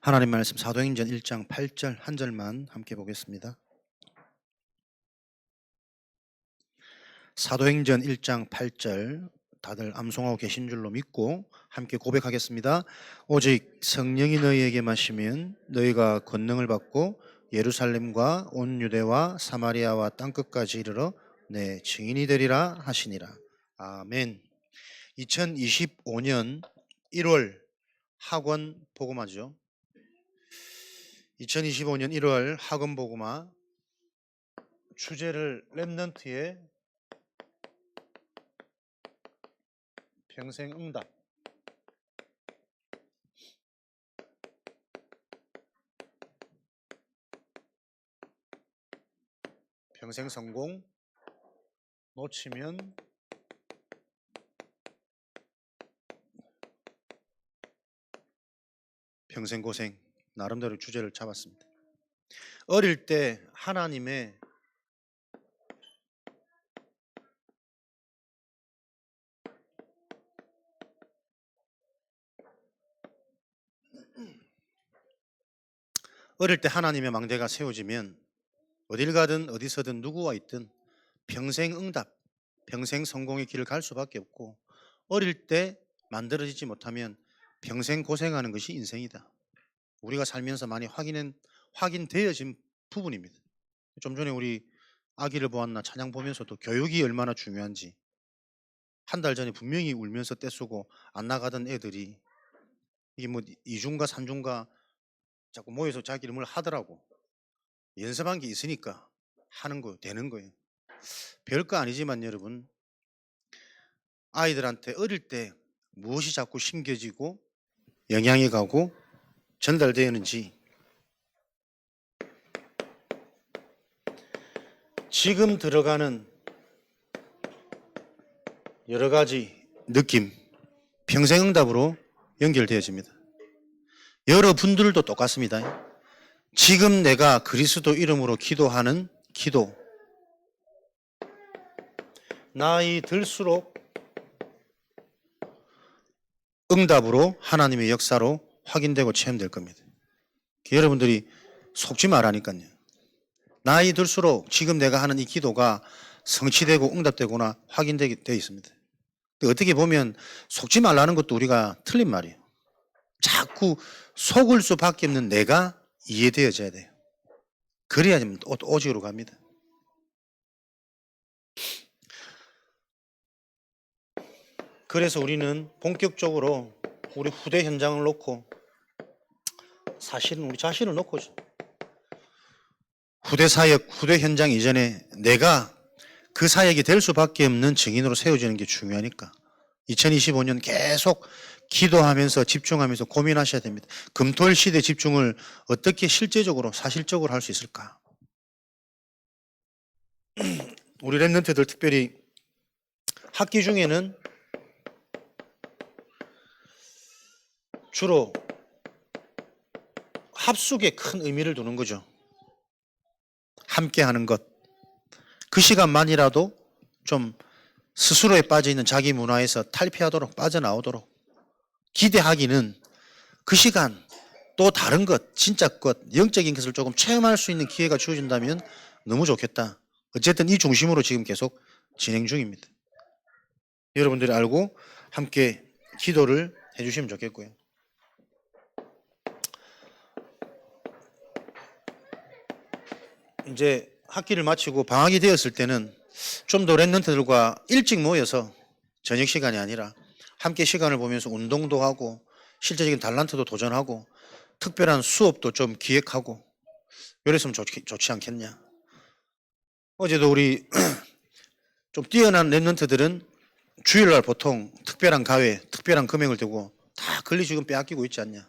하나님 말씀 사도행전 1장 8절 한 절만 함께 보겠습니다. 사도행전 1장 8절 다들 암송하고 계신 줄로 믿고 함께 고백하겠습니다. 오직 성령이 너희에게 마시면 너희가 권능을 받고 예루살렘과 온 유대와 사마리아와 땅끝까지 이르러 내 증인이 되리라 하시니라. 아멘. 2025년 1월 학원 복음화죠. 2025년 1월 학원 복음화 주제를 렘넌트의 평생 응답, 평생 성공, 놓치면 평생 고생, 나름대로 주제를 잡았습니다. 어릴 때 하나님의 망대가 세워지면 어딜 가든 어디서든 누구와 있든 평생 응답, 평생 성공의 길을 갈 수밖에 없고, 어릴 때 만들어지지 못하면 평생 고생하는 것이 인생이다. 우리가 살면서 많이 확인되어진 부분입니다. 좀 전에 우리 아기를 보았나 찬양 보면서도 교육이 얼마나 중요한지, 한 달 전에 분명히 울면서 떼쓰고 안 나가던 애들이 이게 뭐 2중가 3중가 자꾸 모여서 자기 이름을 하더라고. 연습한 게 있으니까 하는 거 되는 거예요. 별거 아니지만 여러분, 아이들한테 어릴 때 무엇이 자꾸 심겨지고 영향이 가고 전달되었는지 지금 들어가는 여러 가지 느낌, 평생응답으로 연결되어집니다. 여러분들도 똑같습니다. 지금 내가 그리스도 이름으로 기도하는 기도, 나이 들수록 응답으로 하나님의 역사로 확인되고 체험될 겁니다. 여러분들이 속지 말라니까요. 나이 들수록 지금 내가 하는 이 기도가 성취되고 응답되거나 확인되게 되어 있습니다. 어떻게 보면 속지 말라는 것도 우리가 틀린 말이에요. 자꾸 속을 수밖에 없는 내가 이해되어져야 돼요. 그래야지 오직으로 갑니다. 그래서 우리는 본격적으로 우리 후대 현장을 놓고, 사실은 우리 자신을 놓고 후대 사역, 후대 현장 이전에 내가 그 사역이 될 수밖에 없는 증인으로 세워지는 게 중요하니까 2025년 계속 기도하면서 집중하면서 고민하셔야 됩니다. 금토일 시대 집중을 어떻게 실제적으로 사실적으로 할 수 있을까? 우리 랩런트들 특별히 학기 중에는 주로 합숙에 큰 의미를 두는 거죠. 함께 하는 것. 그 시간만이라도 좀 스스로에 빠져있는 자기 문화에서 탈피하도록, 빠져나오도록 기대하기는, 그 시간 또 다른 것, 진짜 것, 영적인 것을 조금 체험할 수 있는 기회가 주어진다면 너무 좋겠다. 어쨌든 이 중심으로 지금 계속 진행 중입니다. 여러분들이 알고 함께 기도를 해주시면 좋겠고요. 이제 학기를 마치고 방학이 되었을 때는 좀 더 랩런트들과 일찍 모여서 저녁 시간이 아니라 함께 시간을 보면서 운동도 하고 실제적인 달란트도 도전하고 특별한 수업도 좀 기획하고 이랬으면 좋지 않겠냐. 어제도 우리 좀 뛰어난 랩런트들은 주일날 보통 특별한 가회, 특별한 금액을 두고 다 권리지금 빼앗기고 있지 않냐.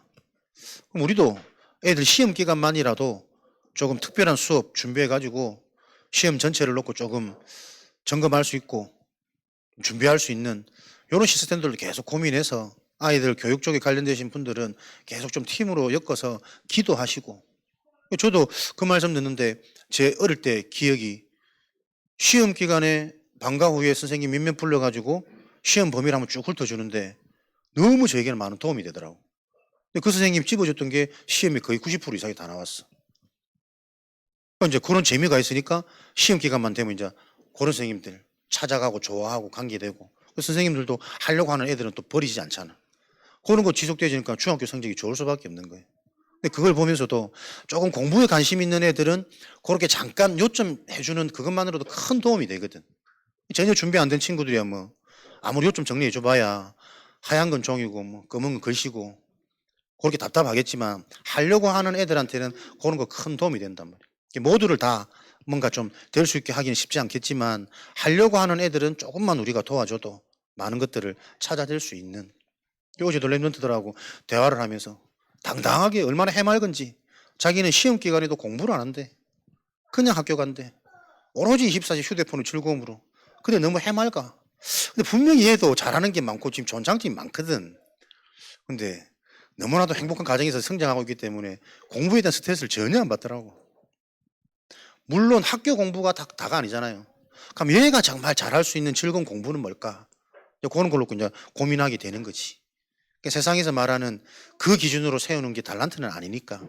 그럼 우리도 애들 시험 기간만이라도 조금 특별한 수업 준비해가지고 시험 전체를 놓고 조금 점검할 수 있고 준비할 수 있는 이런 시스템들도 계속 고민해서, 아이들 교육 쪽에 관련되신 분들은 계속 좀 팀으로 엮어서 기도하시고, 저도 그 말씀 듣는데 제 어릴 때 기억이, 시험 기간에 방과 후에 선생님 몇몇 불러가지고 시험 범위를 한번 쭉 훑어주는데 너무 저에게는 많은 도움이 되더라고. 근데 그 선생님이 집어줬던 게 시험이 거의 90% 이상이 다 나왔어. 이제 그런 재미가 있으니까 시험 기간만 되면 이제 그런 선생님들 찾아가고 좋아하고 관계되고, 그 선생님들도 하려고 하는 애들은 또 버리지 않잖아. 그런 거 지속되지니까 중학교 성적이 좋을 수밖에 없는 거예요. 근데 그걸 보면서도 조금 공부에 관심 있는 애들은 그렇게 잠깐 요점 해주는 그것만으로도 큰 도움이 되거든. 전혀 준비 안 된 친구들이야 뭐 아무리 요점 정리해 줘봐야 하얀 건 종이고 뭐 검은 건 글씨고 그렇게 답답하겠지만, 하려고 하는 애들한테는 그런 거 큰 도움이 된단 말이에요. 모두를 다 뭔가 좀 될 수 있게 하기는 쉽지 않겠지만, 하려고 하는 애들은 조금만 우리가 도와줘도 많은 것들을 찾아낼 수 있는. 어제도 랩런트들하고 대화를 하면서 당당하게 얼마나 해맑은지, 자기는 시험 기간에도 공부를 안 한대. 그냥 학교 간대. 오로지 24시 휴대폰을 즐거움으로. 근데 너무 해맑아. 근데 분명히 얘도 잘하는 게 많고 지금 좋은 장점이 많거든. 근데 너무나도 행복한 가정에서 성장하고 있기 때문에 공부에 대한 스트레스를 전혀 안 받더라고. 물론 학교 공부가 다가 아니잖아요. 그럼 얘가 정말 잘할 수 있는 즐거운 공부는 뭘까? 그런 걸로 이제 고민하게 되는 거지. 그러니까 세상에서 말하는 그 기준으로 세우는 게 달란트는 아니니까.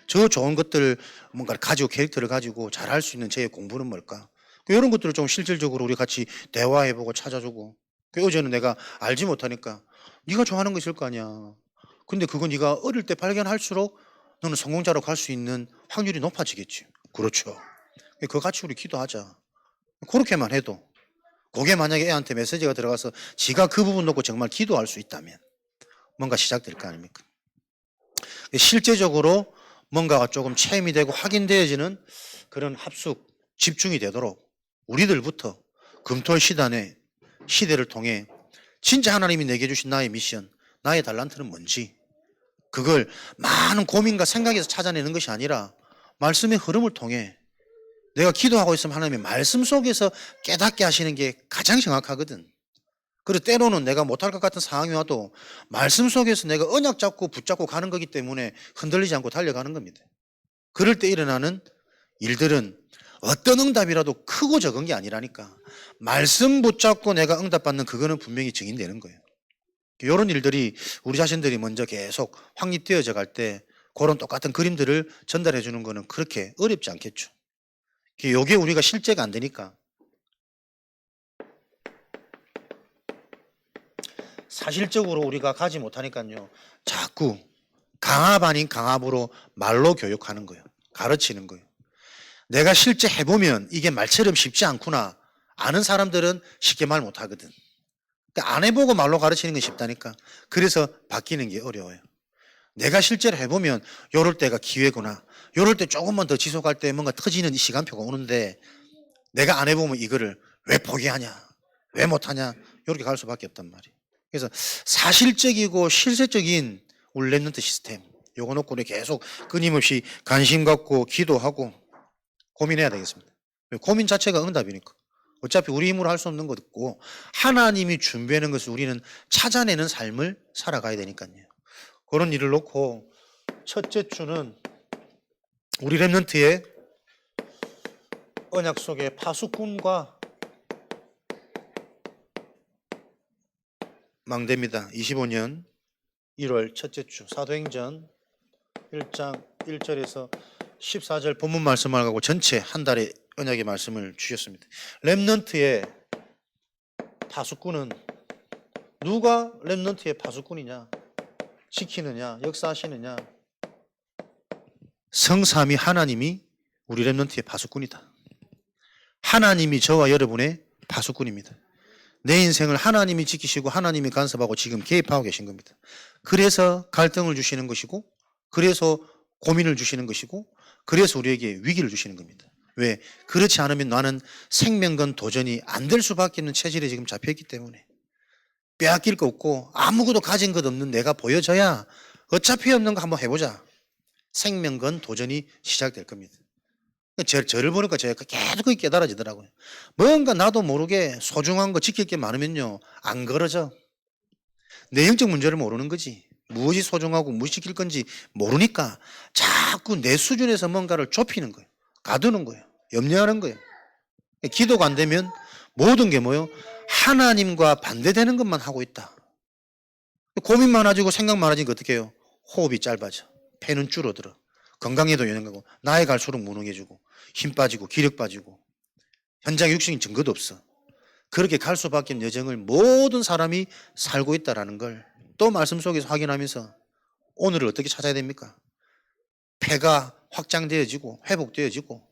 저 좋은 것들 뭔가 가지고 캐릭터를 가지고 잘할 수 있는 제 공부는 뭘까? 이런 것들을 좀 실질적으로 우리 같이 대화해보고 찾아주고. 어제는 내가 알지 못하니까 네가 좋아하는 거 있을 거 아니야. 근데 그건 네가 어릴 때 발견할수록 너는 성공자로 갈 수 있는 확률이 높아지겠지. 그렇죠. 그거 같이 우리 기도하자. 그렇게만 해도, 그게 만약에 애한테 메시지가 들어가서 지가 그 부분 놓고 정말 기도할 수 있다면 뭔가 시작될 거 아닙니까? 실제적으로 뭔가가 조금 체험이 되고 확인되어지는 그런 합숙, 집중이 되도록 우리들부터 금토일 시단에 시대를 통해 진짜 하나님이 내게 주신 나의 미션, 나의 달란트는 뭔지, 그걸 많은 고민과 생각에서 찾아내는 것이 아니라 말씀의 흐름을 통해, 내가 기도하고 있으면 하나님의 말씀 속에서 깨닫게 하시는 게 가장 정확하거든. 그리고 때로는 내가 못할 것 같은 상황이 와도 말씀 속에서 내가 언약 잡고 붙잡고 가는 거기 때문에 흔들리지 않고 달려가는 겁니다. 그럴 때 일어나는 일들은 어떤 응답이라도 크고 적은 게 아니라니까. 말씀 붙잡고 내가 응답받는 그거는 분명히 증인되는 거예요. 이런 일들이 우리 자신들이 먼저 계속 확립되어져 갈 때 그런 똑같은 그림들을 전달해 주는 거는 그렇게 어렵지 않겠죠. 이게 우리가 실제가 안 되니까. 사실적으로 우리가 가지 못하니까요, 자꾸 강압 아닌 강압으로 말로 교육하는 거예요. 가르치는 거예요. 내가 실제 해보면 이게 말처럼 쉽지 않구나. 아는 사람들은 쉽게 말 못하거든. 그러니까 안 해보고 말로 가르치는 건 쉽다니까. 그래서 바뀌는 게 어려워요. 내가 실제로 해보면 요럴 때가 기회구나. 요럴 때 조금만 더 지속할 때 뭔가 터지는 시간표가 오는데, 내가 안 해보면 이거를 왜 포기하냐, 왜 못하냐, 이렇게 갈 수밖에 없단 말이에요. 그래서 사실적이고 실제적인 우리 랩런트 시스템, 요거 놓고 우리 계속 끊임없이 관심 갖고 기도하고 고민해야 되겠습니다. 고민 자체가 응답이니까. 어차피 우리 힘으로 할 수 없는 것 없고 하나님이 준비하는 것을 우리는 찾아내는 삶을 살아가야 되니까요. 그런 일을 놓고 첫째 주는 우리 랩런트의 언약 속의 파수꾼과 망대입니다. 25년 1월 첫째 주 사도행전 1장 1절에서 14절 본문 말씀을 가고 전체 한 달의 언약의 말씀을 주셨습니다. 렘넌트의 파수꾼은 누가 렘넌트의 파수꾼이냐, 지키느냐, 역사하시느냐? 성삼위 하나님이 우리 렘넌트의 파수꾼이다. 하나님이 저와 여러분의 파수꾼입니다. 내 인생을 하나님이 지키시고 하나님이 간섭하고 지금 개입하고 계신 겁니다. 그래서 갈등을 주시는 것이고, 그래서 고민을 주시는 것이고, 그래서 우리에게 위기를 주시는 겁니다. 왜? 그렇지 않으면 나는 생명건 도전이 안 될 수밖에 없는 체질에 지금 잡혀있기 때문에. 빼앗길 거 없고 아무것도 가진 것 없는 내가 보여져야 어차피 없는 거 한번 해보자. 생명건 도전이 시작될 겁니다. 저를 보니까 제가 계속 깨달아지더라고요. 뭔가 나도 모르게 소중한 거 지킬 게 많으면요, 안 걸어져. 내 영적 문제를 모르는 거지. 무엇이 소중하고 무엇이 지킬 건지 모르니까 자꾸 내 수준에서 뭔가를 좁히는 거예요. 가두는 거예요. 염려하는 거예요. 기도가 안 되면 모든 게 뭐예요? 하나님과 반대되는 것만 하고 있다. 고민 많아지고 생각 많아지니까 어떻게 해요? 호흡이 짧아져. 폐는 줄어들어. 건강에도 영향가고 나이 갈수록 무능해지고 힘 빠지고 기력 빠지고 현장 육신이 증거도 없어. 그렇게 갈 수밖에 없는 여정을 모든 사람이 살고 있다는 걸 또 말씀 속에서 확인하면서 오늘을 어떻게 찾아야 됩니까? 폐가 확장되어지고 회복되어지고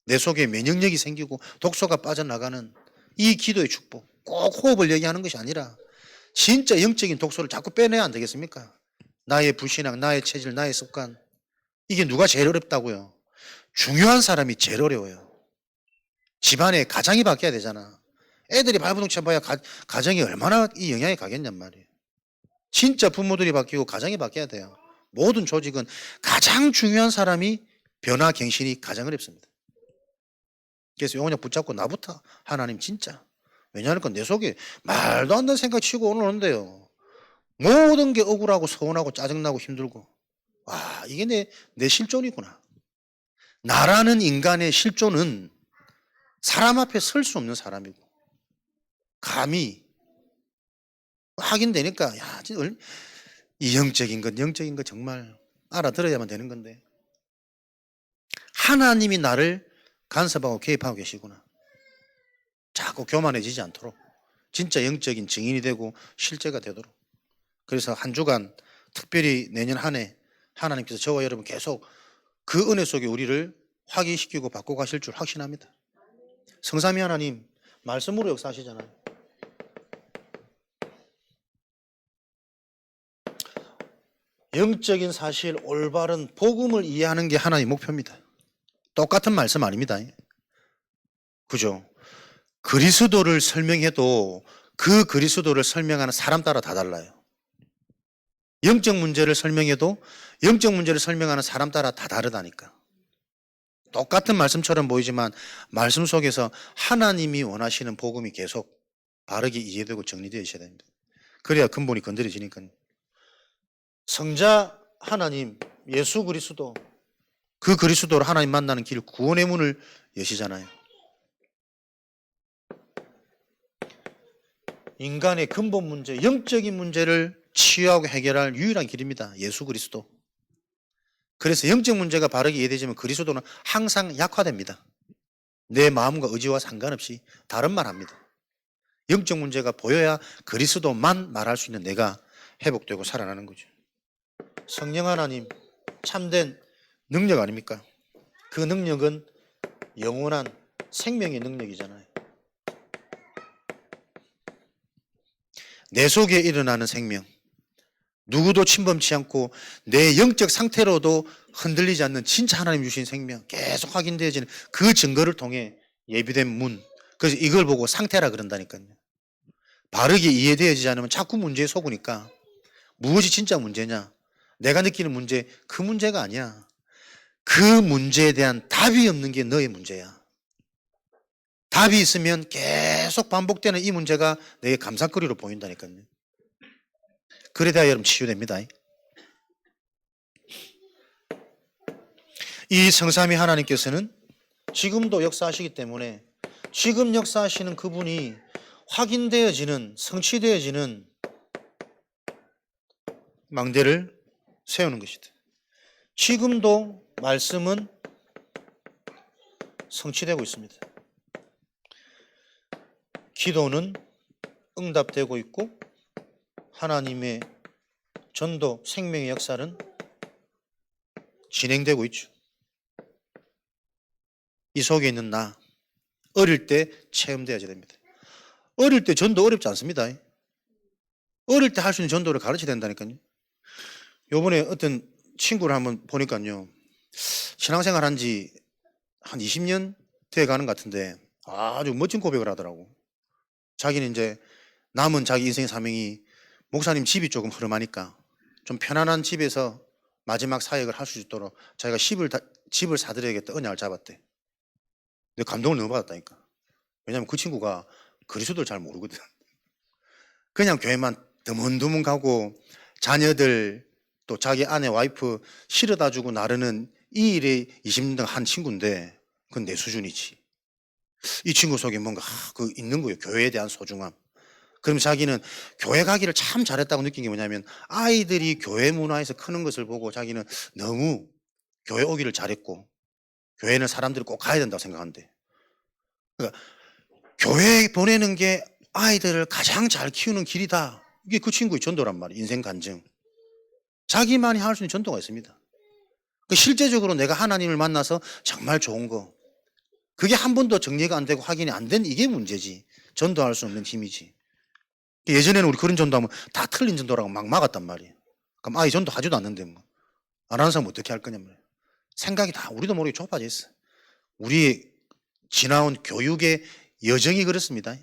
내 속에 면역력이 생기고 독소가 빠져나가는 이 기도의 축복. 꼭 호흡을 얘기하는 것이 아니라 진짜 영적인 독소를 자꾸 빼내야 안 되겠습니까? 나의 불신앙, 나의 체질, 나의 습관. 이게 누가 제일 어렵다고요? 중요한 사람이 제일 어려워요. 집안에 가장이 바뀌어야 되잖아. 애들이 발버둥 쳐봐야 가정이 얼마나 이 영향이 가겠냔 말이에요. 진짜 부모들이 바뀌고 가정이 바뀌어야 돼요. 모든 조직은 가장 중요한 사람이 변화 갱신이 가장 어렵습니다. 그래서 영혼력 붙잡고 나부터 하나님 진짜. 왜냐하면 내 속에 말도 안 되는 생각 치고 오는데요. 모든 게 억울하고 서운하고 짜증나고 힘들고 와 이게 내 실존이구나. 나라는 인간의 실존은 사람 앞에 설 수 없는 사람이고 감히 확인되니까 야, 이 영적인 것 정말 알아들어야만 되는 건데 하나님이 나를 간섭하고 개입하고 계시구나. 자꾸 교만해지지 않도록 진짜 영적인 증인이 되고 실제가 되도록. 그래서 한 주간 특별히 내년 한 해 하나님께서 저와 여러분 계속 그 은혜 속에 우리를 확인시키고 바꿔 가실 줄 확신합니다. 성삼위 하나님 말씀으로 역사하시잖아요. 영적인 사실 올바른 복음을 이해하는 게 하나의 목표입니다. 똑같은 말씀 아닙니다. 그죠? 그리스도를 설명해도 그 그리스도를 설명하는 사람 따라 다 달라요. 영적 문제를 설명해도 영적 문제를 설명하는 사람 따라 다 다르다니까. 똑같은 말씀처럼 보이지만 말씀 속에서 하나님이 원하시는 복음이 계속 바르게 이해되고 정리되어 있어야 됩니다. 그래야 근본이 건드려지니까요. 성자 하나님 예수 그리스도 그 그리스도로 하나님 만나는 길 구원의 문을 여시잖아요. 인간의 근본 문제, 영적인 문제를 치유하고 해결할 유일한 길입니다. 예수 그리스도. 그래서 영적 문제가 바르게 이해되지만 그리스도는 항상 약화됩니다. 내 마음과 의지와 상관없이 다른 말 합니다. 영적 문제가 보여야 그리스도만 말할 수 있는 내가 회복되고 살아나는 거죠. 성령 하나님 참된 능력 아닙니까? 그 능력은 영원한 생명의 능력이잖아요. 내 속에 일어나는 생명, 누구도 침범치 않고 내 영적 상태로도 흔들리지 않는 진짜 하나님 주신 생명, 계속 확인되어지는 그 증거를 통해 예비된 문. 그래서 이걸 보고 상태라 그런다니까요. 바르게 이해되어지지 않으면 자꾸 문제에 속으니까 무엇이 진짜 문제냐? 내가 느끼는 문제, 그 문제가 아니야. 그 문제에 대한 답이 없는 게 너의 문제야. 답이 있으면 계속 반복되는 이 문제가 내게 감사거리로 보인다니까요. 그래야 여러분 치유됩니다. 이 성삼위 하나님께서는 지금도 역사하시기 때문에 지금 역사하시는 그분이 확인되어지는 성취되어지는 망대를 세우는 것이다. 지금도 말씀은 성취되고 있습니다. 기도는 응답되고 있고 하나님의 전도 생명의 역사는 진행되고 있죠. 이 속에 있는 나 어릴 때 체험되어야 됩니다. 어릴 때 전도 어렵지 않습니다. 어릴 때 할 수 있는 전도를 가르쳐야 된다니까요. 요번에 어떤 친구를 한번 보니까요. 신앙생활 한 지 한 20년 돼 가는 것 같은데 아주 멋진 고백을 하더라고. 자기는 이제 남은 자기 인생의 사명이 목사님 집이 조금 흐름하니까 좀 편안한 집에서 마지막 사역을 할 수 있도록 자기가 집을 사드려야겠다 언약을 잡았대. 근데 감동을 너무 받았다니까. 왜냐하면 그 친구가 그리스도를 잘 모르거든. 그냥 교회만 드문드문 가고 자녀들 또 자기 아내 와이프 실어다 주고 나르는 이 일에 20년 한 친구인데 그건 내 수준이지. 이 친구 속에 뭔가 있는 거예요. 교회에 대한 소중함. 그럼 자기는 교회 가기를 참 잘했다고 느낀 게 뭐냐면 아이들이 교회 문화에서 크는 것을 보고 자기는 너무 교회 오기를 잘했고 교회는 사람들이 꼭 가야 된다고 생각한대. 그러니까 교회에 보내는 게 아이들을 가장 잘 키우는 길이다. 이게 그 친구의 전도란 말이에요. 인생 간증. 자기만이 할 수 있는 전도가 있습니다. 실제적으로 내가 하나님을 만나서 정말 좋은 거 그게 한 번도 정리가 안 되고 확인이 안 된 이게 문제지. 전도할 수 없는 힘이지. 예전에는 우리 그런 전도하면 다 틀린 전도라고 막 막았단 말이에요. 그럼 아이 전도 하지도 않는데 뭐. 안 하는 사람 어떻게 할 거냐 말이에요. 생각이 다 우리도 모르게 좁아져 있어. 우리 지나온 교육의 여정이 그렇습니다.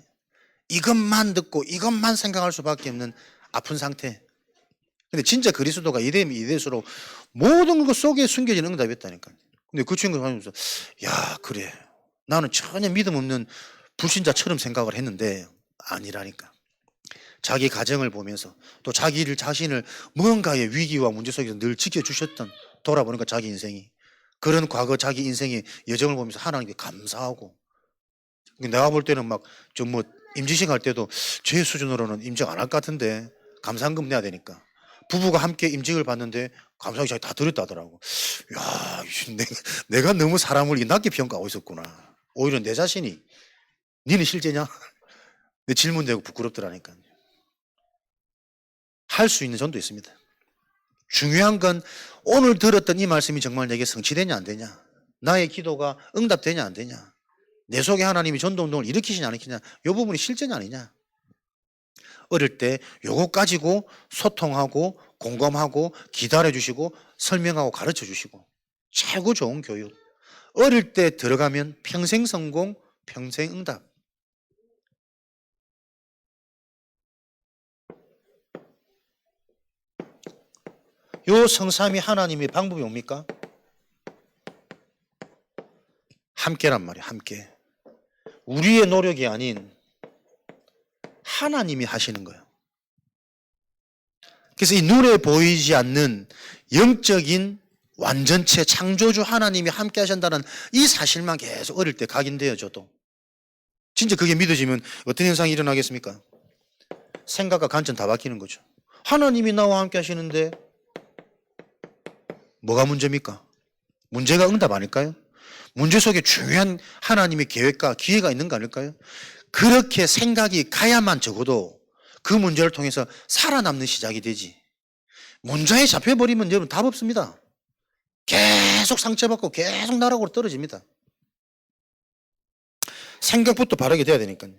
이것만 듣고 이것만 생각할 수밖에 없는 아픈 상태. 근데 진짜 그리스도가 이되면 이될수록 모든 것 속에 숨겨진 응답이 있다니까요. 근데 그 친구가 하면서 야 그래 나는 전혀 믿음 없는 불신자처럼 생각을 했는데 아니라니까. 자기 가정을 보면서 또 자기를 자신을 뭔가의 위기와 문제 속에서 늘 지켜주셨던 돌아보니까 자기 인생이 그런 과거 자기 인생의 여정을 보면서 하나님께 감사하고 내가 볼 때는 막 좀 뭐 임지식 할 때도 제 수준으로는 임직 안 할 것 같은데 감사한금 내야 되니까 부부가 함께 임직을 받는데 감사하게 자기 다 드렸다더라고. 야, 내가 너무 사람을 낮게 평가하고 있었구나. 오히려 내 자신이 니는 실제냐? 내 질문되고 부끄럽더라니까. 할 수 있는 전도 있습니다. 중요한 건 오늘 들었던 이 말씀이 정말 내게 성취되냐 안 되냐, 나의 기도가 응답되냐 안 되냐, 내 속에 하나님이 전도운동을 일으키시냐 안 일으키냐, 이 부분이 실제냐 아니냐. 어릴 때 요거 가지고 소통하고 공감하고 기다려주시고 설명하고 가르쳐주시고 최고 좋은 교육. 어릴 때 들어가면 평생 성공, 평생 응답. 요 성삼위 하나님의 방법이 뭡니까? 함께란 말이에요. 함께. 우리의 노력이 아닌 하나님이 하시는 거예요. 그래서 이 눈에 보이지 않는 영적인 완전체 창조주 하나님이 함께 하신다는 이 사실만 계속 어릴 때 각인돼요. 저도 진짜 그게 믿어지면 어떤 현상이 일어나겠습니까? 생각과 관점 다 바뀌는 거죠. 하나님이 나와 함께 하시는데 뭐가 문제입니까? 문제가 응답 아닐까요? 문제 속에 중요한 하나님의 계획과 기회가 있는 거 아닐까요? 그렇게 생각이 가야만 적어도 그 문제를 통해서 살아남는 시작이 되지. 문제에 잡혀버리면 여러분 답 없습니다. 계속 상처받고 계속 나락으로 떨어집니다. 생각부터 바르게 돼야 되니까요.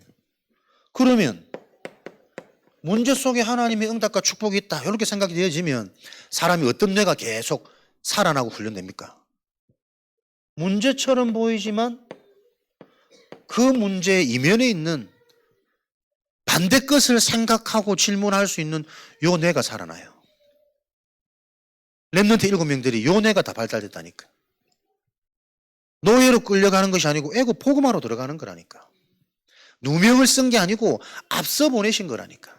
그러면 문제 속에 하나님의 응답과 축복이 있다 이렇게 생각이 되어지면 사람이 어떤 뇌가 계속 살아나고 훈련됩니까? 문제처럼 보이지만 그 문제의 이면에 있는 반대 것을 생각하고 질문할 수 있는 요 뇌가 살아나요. 랩런트 7명들이 요 뇌가 다 발달됐다니까. 노예로 끌려가는 것이 아니고 에고 포그마로 들어가는 거라니까. 누명을 쓴 게 아니고 앞서 보내신 거라니까.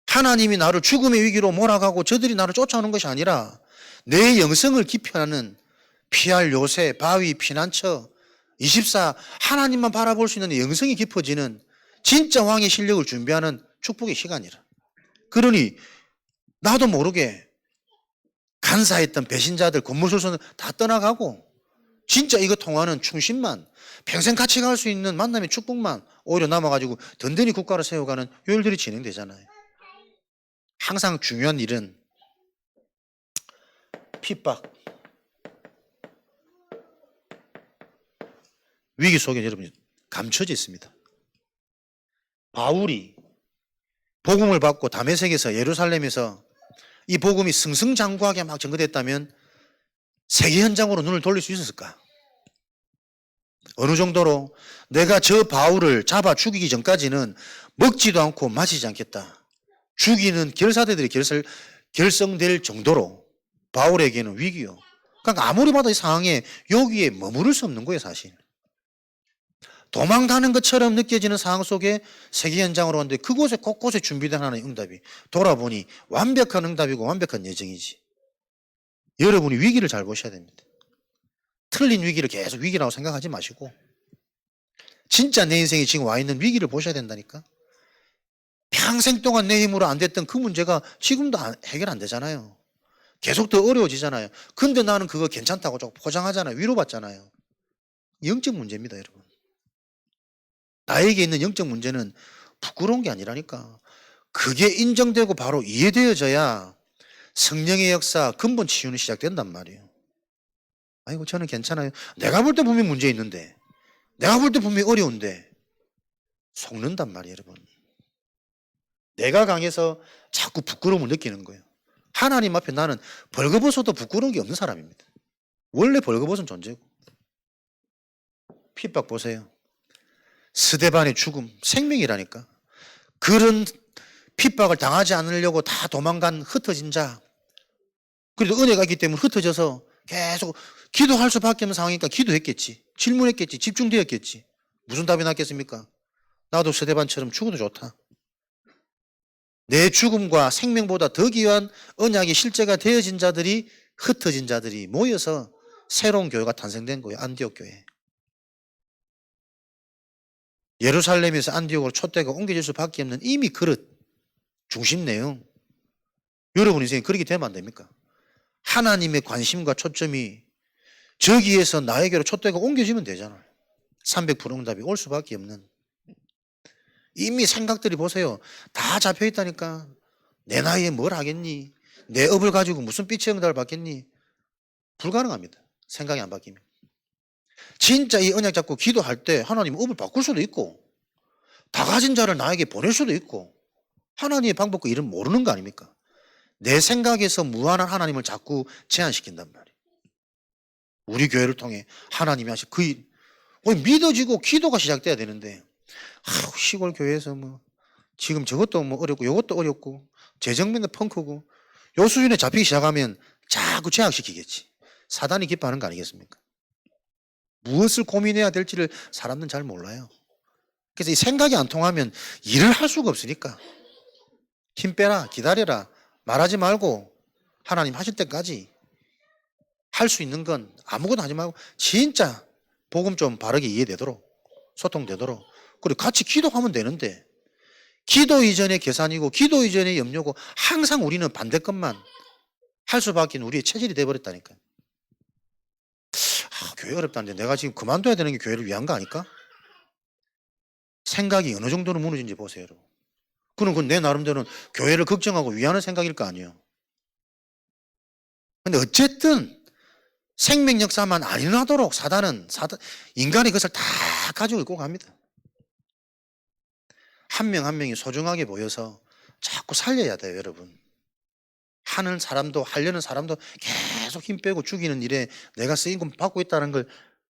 하나님이 나를 죽음의 위기로 몰아가고 저들이 나를 쫓아오는 것이 아니라 내 영성을 기표하는 피할 요새, 바위, 피난처, 24 하나님만 바라볼 수 있는 영성이 깊어지는 진짜 왕의 실력을 준비하는 축복의 시간이라. 그러니 나도 모르게 간사했던 배신자들, 건물술수는 다 떠나가고 진짜 이거 통하는 충신만, 평생 같이 갈 수 있는 만남의 축복만 오히려 남아가지고 든든히 국가를 세워가는 요 일들이 진행되잖아요. 항상 중요한 일은 핍박, 위기 속에 여러분 감춰져 있습니다. 바울이 복음을 받고 다메섹에서 예루살렘에서 이 복음이 승승장구하게 막 전거됐다면 세계 현장으로 눈을 돌릴 수 있었을까? 어느 정도로 내가 저 바울을 잡아 죽이기 전까지는 먹지도 않고 마시지 않겠다. 죽이는 결사대들이 결성될 정도로 바울에게는 위기요. 그러니까 아무리 봐도 이 상황에 여기에 머무를 수 없는 거예요, 사실. 도망가는 것처럼 느껴지는 상황 속에 세계 현장으로 왔는데 그곳에 곳곳에 준비된 하나의 응답이 돌아보니 완벽한 응답이고 완벽한 예정이지. 여러분이 위기를 잘 보셔야 됩니다. 틀린 위기를 계속 위기라고 생각하지 마시고 진짜 내 인생에 지금 와 있는 위기를 보셔야 된다니까. 평생 동안 내 힘으로 안 됐던 그 문제가 지금도 해결 안 되잖아요. 계속 더 어려워지잖아요. 근데 나는 그거 괜찮다고 조금 포장하잖아요. 위로받잖아요. 영적 문제입니다, 여러분. 나에게 있는 영적 문제는 부끄러운 게 아니라니까. 그게 인정되고 바로 이해되어져야 성령의 역사, 근본 치유는 시작된단 말이에요. 아이고, 저는 괜찮아요. 내가 볼 때 분명히 문제 있는데, 내가 볼 때 분명히 어려운데, 속는단 말이에요, 여러분. 내가 강해서 자꾸 부끄러움을 느끼는 거예요. 하나님 앞에 나는 벌거벗어도 부끄러운 게 없는 사람입니다. 원래 벌거벗은 존재고. 핍박 보세요. 스데반의 죽음, 생명이라니까. 그런 핍박을 당하지 않으려고 다 도망간 흩어진 자. 그래도 은혜가 있기 때문에 흩어져서 계속 기도할 수밖에 없는 상황이니까 기도했겠지. 질문했겠지. 집중되었겠지. 무슨 답이 났겠습니까? 나도 스데반처럼 죽어도 좋다. 내 죽음과 생명보다 더 귀한 언약이 실제가 되어진 자들이, 흩어진 자들이 모여서 새로운 교회가 탄생된 거예요. 안디옥 교회. 예루살렘에서 안디옥으로 촛대가 옮겨질 수밖에 없는 이미 그릇, 중심 내용. 여러분 인생이 그렇게 되면 안 됩니까? 하나님의 관심과 초점이 저기에서 나에게로 촛대가 옮겨지면 되잖아요. 300% 응답이 올 수밖에 없는. 이미 생각들이 보세요. 다 잡혀 있다니까. 내 나이에 뭘 하겠니? 내 업을 가지고 무슨 빛의 응답을 받겠니? 불가능합니다. 생각이 안 바뀌면. 진짜 이 언약 잡고 기도할 때 하나님 업을 바꿀 수도 있고, 다 가진 자를 나에게 보낼 수도 있고, 하나님의 방법과 이름 모르는 거 아닙니까? 내 생각에서 무한한 하나님을 자꾸 제한시킨단 말이에요. 우리 교회를 통해 하나님이 하실 그 일, 믿어지고 기도가 시작돼야 되는데, 시골 교회에서 뭐 지금 저것도 뭐 어렵고 이것도 어렵고 재정면도 펑크고 요 수준에 잡히기 시작하면 자꾸 제약시키겠지. 사단이 기뻐하는 거 아니겠습니까? 무엇을 고민해야 될지를 사람들은 잘 몰라요. 그래서 이 생각이 안 통하면 일을 할 수가 없으니까 힘 빼라, 기다려라, 말하지 말고 하나님 하실 때까지 할 수 있는 건 아무것도 하지 말고 진짜 복음 좀 바르게 이해되도록, 소통되도록, 그리고 같이 기도하면 되는데, 기도 이전의 계산이고 기도 이전의 염려고 항상 우리는 반대 것만 할 수밖에 우리의 체질이 돼버렸다니까요. 교회 어렵다는데 내가 지금 그만둬야 되는 게 교회를 위한 거 아닐까? 생각이 어느 정도로 무너진지 보세요, 여러분. 그건 내 나름대로는 교회를 걱정하고 위하는 생각일 거 아니에요. 근데 어쨌든 생명 역사만 안 일어나도록 인간이 그것을 다 가지고 있고 갑니다. 한 명 한 명이 소중하게 보여서 자꾸 살려야 돼요, 여러분. 하는 사람도, 하려는 사람도 계속 힘 빼고 죽이는 일에 내가 쓰임금 받고 있다는 걸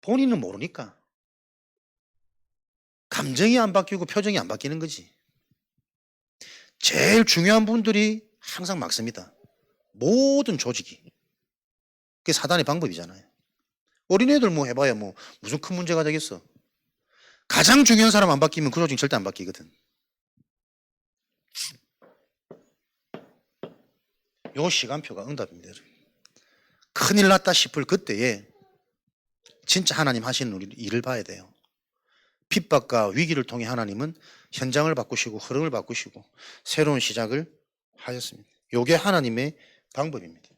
본인은 모르니까. 감정이 안 바뀌고 표정이 안 바뀌는 거지. 제일 중요한 분들이 항상 막습니다. 모든 조직이. 그게 사단의 방법이잖아요. 어린애들 뭐 해봐야 뭐 무슨 큰 문제가 되겠어. 가장 중요한 사람 안 바뀌면 그 조직 절대 안 바뀌거든. 요 시간표가 응답입니다. 큰일 났다 싶을 그때에 진짜 하나님 하시는 우리 일을 봐야 돼요. 핍박과 위기를 통해 하나님은 현장을 바꾸시고 흐름을 바꾸시고 새로운 시작을 하셨습니다. 요게 하나님의 방법입니다.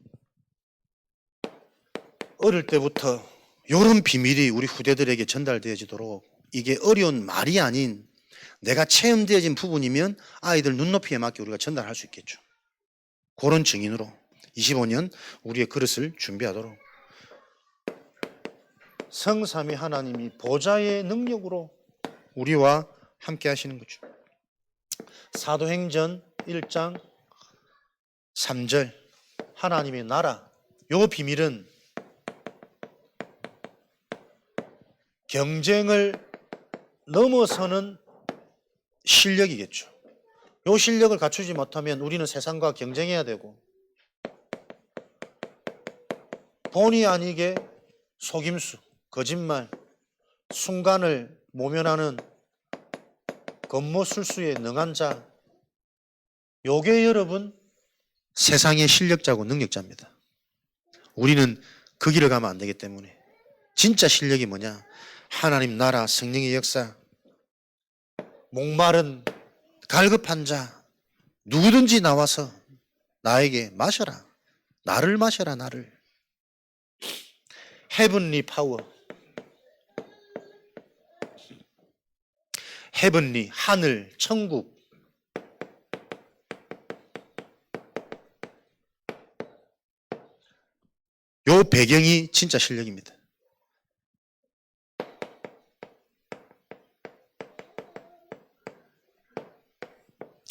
어릴 때부터 요런 비밀이 우리 후대들에게 전달되어지도록, 이게 어려운 말이 아닌 내가 체험되어진 부분이면 아이들 눈높이에 맞게 우리가 전달할 수 있겠죠. 그런 증인으로 25년 우리의 그릇을 준비하도록 성삼위 하나님이 보좌의 능력으로 우리와 함께 하시는 거죠. 사도행전 1장 3절 하나님의 나라, 요 비밀은 경쟁을 넘어서는 실력이겠죠. 요 실력을 갖추지 못하면 우리는 세상과 경쟁해야 되고, 본의 아니게 속임수, 거짓말, 순간을 모면하는 겉모술수에 능한 자, 요게 여러분 세상의 실력자고 능력자입니다. 우리는 그 길을 가면 안 되기 때문에 진짜 실력이 뭐냐? 하나님 나라, 성령의 역사, 목마른 갈급한 자, 누구든지 나와서 나에게 마셔라. 나를 마셔라, 나를. 헤븐리 파워. 헤븐리, 하늘, 천국. 요 배경이 진짜 실력입니다.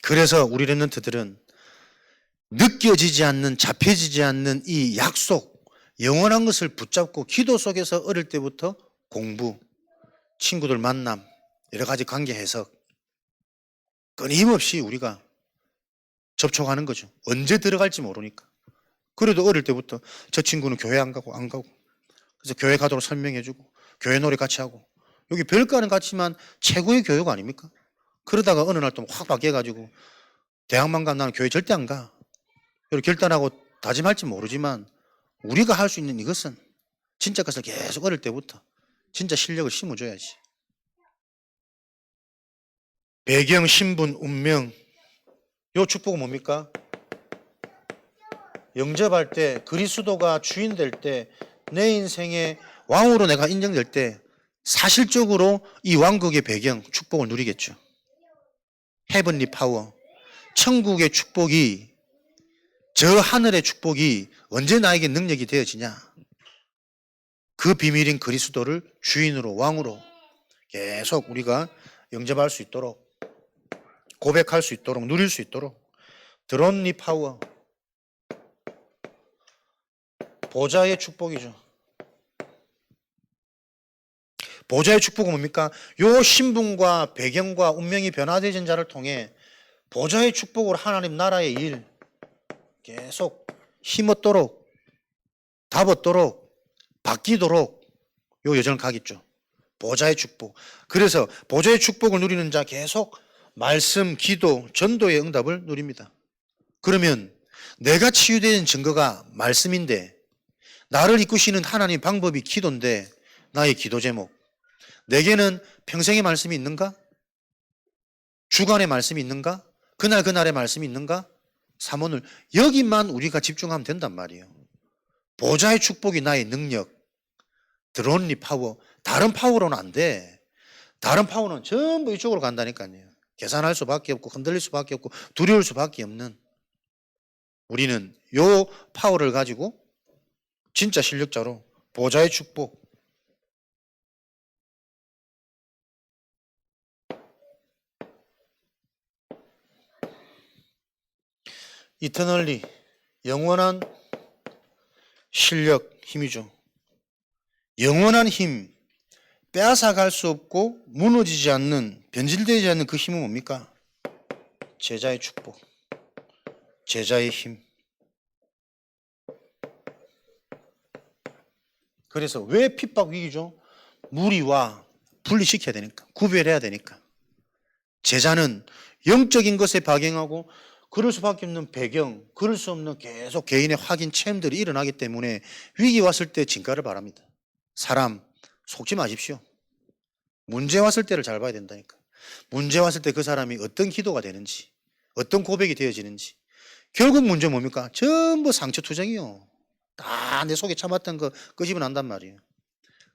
그래서 우리 랩런트들은 느껴지지 않는, 잡혀지지 않는 이 약속, 영원한 것을 붙잡고 기도 속에서 어릴 때부터 공부, 친구들 만남, 여러 가지 관계 해석 끊임없이 우리가 접촉하는 거죠. 언제 들어갈지 모르니까. 그래도 어릴 때부터 저 친구는 교회 안 가고 그래서 교회 가도록 설명해주고 교회 놀이 같이 하고 여기 별거는 같지만 최고의 교육 아닙니까? 그러다가 어느 날 또 확 바뀌어가지고 대학만 가 나는 교회 절대 안 가. 이렇게 결단하고 다짐할지 모르지만 우리가 할 수 있는 이것은 진짜 것을 계속 어릴 때부터 진짜 실력을 심어줘야지. 배경, 신분, 운명. 요 축복은 뭡니까? 영접할 때 그리스도가 주인 될 때 내 인생의 왕으로 내가 인정될 때 사실적으로 이 왕국의 배경, 축복을 누리겠죠. 헤븐리 파워. 천국의 축복이, 저 하늘의 축복이 언제 나에게 능력이 되어지냐? 그 비밀인 그리스도를 주인으로, 왕으로 계속 우리가 영접할 수 있도록, 고백할 수 있도록, 누릴 수 있도록. 드론리 파워. 보좌의 축복이죠. 보좌의 축복은 뭡니까? 요 신분과 배경과 운명이 변화되진 자를 통해 보좌의 축복으로 하나님 나라의 일 계속 힘없도록, 답없도록, 바뀌도록 요 여정을 가겠죠. 보좌의 축복. 그래서 보좌의 축복을 누리는 자 계속 말씀, 기도, 전도의 응답을 누립니다. 그러면 내가 치유되는 증거가 말씀인데, 나를 이끄시는 하나님 방법이 기도인데, 나의 기도 제목, 내게는 평생의 말씀이 있는가? 주간의 말씀이 있는가? 그날의 말씀이 있는가? 삼원을 여기만 우리가 집중하면 된단 말이에요. 보좌의 축복이 나의 능력, 드론리 파워. 다른 파워로는 안 돼. 다른 파워는 전부 이쪽으로 간다니까요. 계산할 수밖에 없고 흔들릴 수밖에 없고 두려울 수밖에 없는, 우리는 요 파워를 가지고 진짜 실력자로 보좌의 축복. 이터널리, 영원한 실력, 힘이죠. 영원한 힘, 빼앗아갈 수 없고 무너지지 않는, 변질되지 않는 그 힘은 뭡니까? 제자의 축복, 제자의 힘. 그래서 왜 핍박 위기죠? 무리와 분리시켜야 되니까, 구별해야 되니까. 제자는 영적인 것에 박응하고 그럴 수밖에 없는 배경, 그럴 수 없는 계속 개인의 확인, 체험들이 일어나기 때문에 위기 왔을 때 진가를 바랍니다. 사람 속지 마십시오. 문제 왔을 때를 잘 봐야 된다니까. 문제 왔을 때 그 사람이 어떤 기도가 되는지, 어떤 고백이 되어지는지. 결국 문제 뭡니까? 전부 상처투쟁이요. 다 내 속에 참았던 거 끄집어낸단 말이에요.